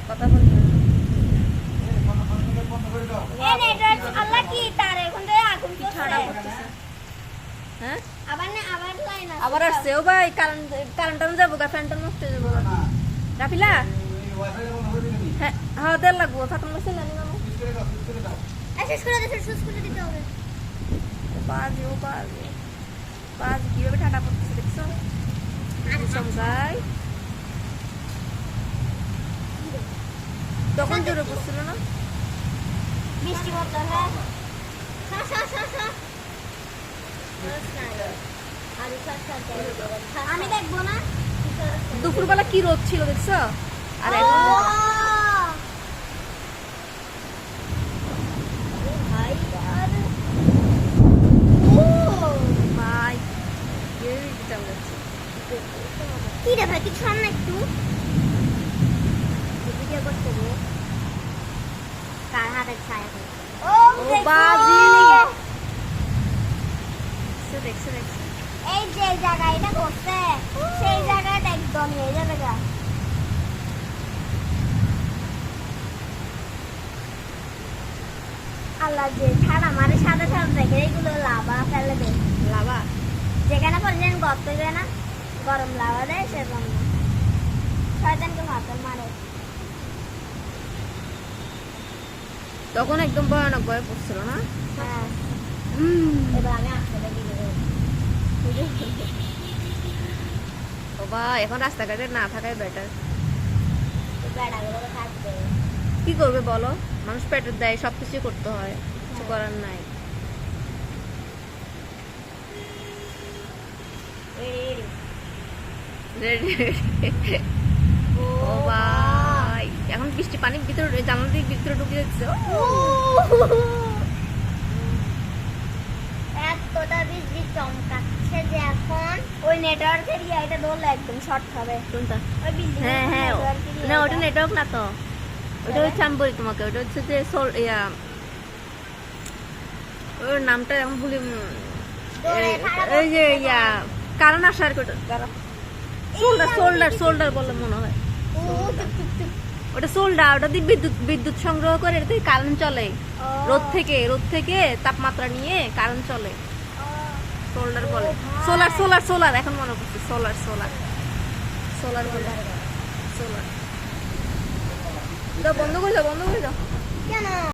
কথা বলবি না। আল্লাহ কি তার এখন থেকে আগুন ঠান্ডা পড়তেছে। হ্যাঁ আবার না আবার লাইন আছে আবার আসছে ও ভাই কারেন্ট যাবো গা ফ্যানটা নষ্ট হয়ে যাবো রাফিলা হ্যাঁ হ্যাঁ দেড় লাগবো ফাটাম লাগছে জানি মামু শেষ করে দে শেষ করে দিতে হবে বাজে ও বাজে বাজে কিভাবে ঠান্ডা পড়তেছে দেখছো সমঝাই তখন জোরে পড়ছিল না বৃষ্টি পড়তে হ্যাঁ আমি দেখবো না দুপুরবেলা কি রোদ ছিল দেখছো আর এখন ভাই কি রে ভাই কিছু না একটু ভিডিও করতে গো কার হাতে ছায়া ও বাজি দেখছে দেখছে এই যে জায়গা এটা করছে সেই জায়গাটা একদম এই জায়গা আল্লাহ যে ছাড়া মানে সাদা সাদা দেখে এগুলো লাভা ফেলে দেয় লাভা যেখানে পড়লেন গর্ত দেয় না গরম লাভা দেয় সেরকম না শয়তানকে মাথায় মারে তখন একদম ভয়ানক ভয় পড়ছিল না হ্যাঁ এবার আমি আসলে দিলে ও ভাই এখন রাস্তাঘাটে না থাকাই বেটার বেড়াগুলো থাকবে কি করবে বলো মানুষ পেটের দেয় সবকিছু করতে হয় কিছু করার নাই ও ভাই এখন বৃষ্টি পানির ভিতরে জানলা দিয়ে ভিতরে ঢুকে যাচ্ছে এতটা বৃষ্টি চমকাচ্ছে যে এখন ওই নেটওয়ার্কের এটা ধরলে একদম শর্ট হবে কোনটা ওই বিল্ডিং হ্যাঁ হ্যাঁ না ওটা নেটওয়ার্ক না তো ওটা হচ্ছে আমি বলি তোমাকে ওটা হচ্ছে যে ওর নামটা এখন ভুলি এই যে কারণ আসার সোল্ডার বলে মনে হয় ওটা সোল্ডার ওটা দিয়ে বিদ্যুৎ সংগ্রহ করে এটা থেকে কারেন্ট চলে রোদ থেকে তাপমাত্রা নিয়ে কারেন্ট চলে সোল্ডার বলে সোলার এখন মনে পড়ছে সোলার বলে সোলার বন্ধ করে দাও কেন